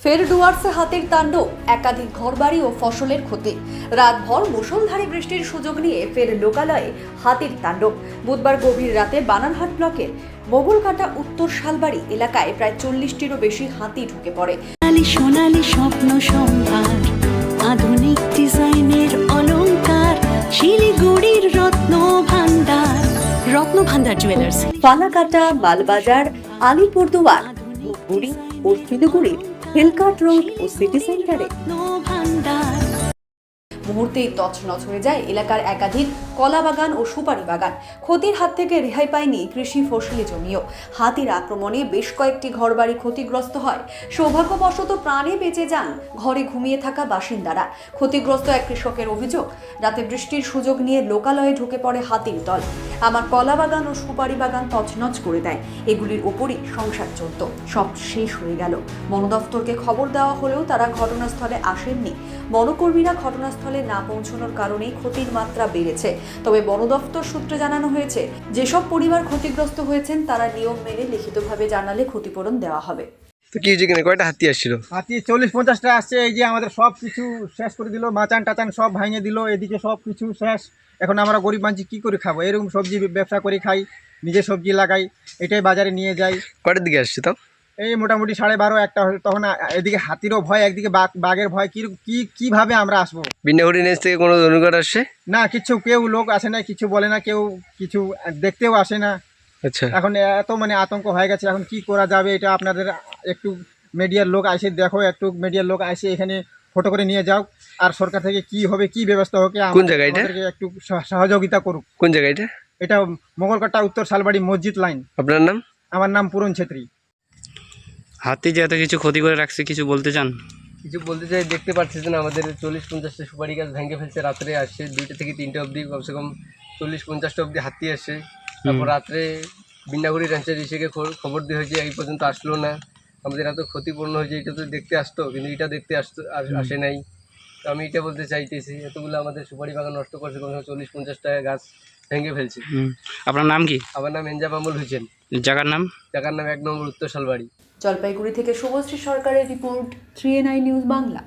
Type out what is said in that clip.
ফের ডুয়ার্সে হাতির তাণ্ডব, একাধিক ঘরবাড়ি ও ফসলের ক্ষতি। রাতভর মুষলধারে বৃষ্টির সুযোগ নিয়ে ফের লোকালয়ে হাতির তাণ্ডব। বুধবার গভীর রাতে বানারহাট ব্লকের মোগলকাটা উত্তর শালবাড়ি এলাকায় প্রায় 40টিরও বেশি হাতি ঢুকে পড়ে। সোনালী স্বপ্ন সম্ভার, আধুনিক ডিজাইনের অলংকার, শিলিগুড়ির রত্ন ভান্ডার জুয়েলার্স, ফালাকাটা, মালবাজার, আলিপুরদুয়ার, ধূপগুড়ি ও শিলিগুড়ির হিলকাট রোড ও সিটি সেন্টারে ভান্ডার। মুহূর্তেই তছনছ হয়ে যায় এলাকার একাধিক কলা বাগান ও সুপারি বাগান। ক্ষতির হাত থেকে রেহাই পায়নি কৃষি ফসলি জমিও। হাতির আক্রমণে বেশ কয়েকটি ঘরবাড়ি ক্ষতিগ্রস্ত হয়। সৌভাগ্যবশত প্রাণে বেঁচে যান ঘরে ঘুমিয়ে থাকা বাসিন্দারা। ক্ষতিগ্রস্ত এক কৃষকের অভিযোগ, রাতে বৃষ্টির সুযোগ নিয়ে লোকালয়ে ঢুকে পড়ে হাতির দল। আমার কলা বাগান ও সুপারি বাগান তছনছ করে দেয়। এগুলির ওপরই সংসার চলত। সব শেষ হয়ে গেল। বন দফতরকে খবর দেওয়া হলেও তারা ঘটনাস্থলে আসেননি। বনকর্মীরা ঘটনাস্থলে না পৌঁছানোর কারণেই ক্ষতির মাত্রা বেড়েছে। তবে বন দফতর সূত্রে জানানো হয়েছে, যেসব পরিবার ক্ষতিগ্রস্ত হয়েছেন তারা নিয়ম মেনে লিখিতভাবে জানালে ক্ষতিপূরণ দেওয়া হবে। তো কি হয়েছে, কয়টা হাতি আসছিল? হাতি 40-50টা আসছে। এই যে আমাদের সব কিছু শেষ করে দিল, মাচান টাচান সব ভাঙিয়ে দিল, এদিকে সব কিছু শেষ। এখন আমরা গরিব মানুষ কি করে খাবো? এরকম সবজি ব্যবসা করে খাই, নিজে সবজি লাগাই, এটাই বাজারে নিয়ে যাই। কয়টার দিকে আসছে তাও? এই মোটামুটি 12:30 একটা তখন এদিকে হাতিরও ভয়, একদিকে বাঘের ভয়। কিভাবে আমরা আসবো? বিন্যাহুড়ি নিচ থেকে কোনো ধনুকার আসছে না, কিছু কেউ লোক আসে না, কিছু বলে না, কেউ কিছু দেখতেও আসে না। আচ্ছা, এখন এত আতঙ্ক হয়ে গেছে, এখন কি করা যাবে? এটা আপনাদের একটু মিডিয়ার লোক আসে দেখো, একটু মিডিয়ার লোক আসে এখানে ফটো করে নিয়ে যাও। আর সরকার থেকে কি হবে, কি ব্যবস্থা হবে, কোন জায়গা এটা? আমাদেরকে একটু সহযোগিতা করুক। কোন জায়গা এটা? এটা মোগলকাটা উত্তর শালবাড়ি মসজিদ লাইন। আপনার নাম? আমার নাম পূরণ ছেত্রী। হাতি যে এত কিছু ক্ষতি করে রাখছে, কিছু বলতে চান? কিছু বলতে চাই, দেখতে পাচ্ছেন আমাদের 40-50টা সুপারি গাছ ভেঙে ফেলছে। রাত্রে আসছে 2টা থেকে 3টা অবধি, কমসে কম 40-50টা অবধি হাতি আসছে। তারপর রাত্রে বিন্যাগুড়ি রেঞ্চের ইসেকে খবর দিয়ে হয়েছে, এই পর্যন্ত আসলো না। আমাদের এত ক্ষতিপূর্ণ হয়েছে, এটা তো দেখতে আসতো, কিন্তু এটা দেখতে আসে নাই। তো আমি এটা বলতে চাইতেছি, এতগুলো আমাদের সুপারি বাগান নষ্ট করছে, কমসে কম 40-50টা গাছ ভেঙে ফেলছে। আপনার নাম কি? আমার নাম এনজাম আমল হোসেন। জায়গার নাম? জায়গার নাম 1 নম্বর উত্তর শালবাড়ি। জলপাইগুড়ি থেকে শুভশ্রী সরকারের রিপোর্ট, 3NI নিউজ বাংলা।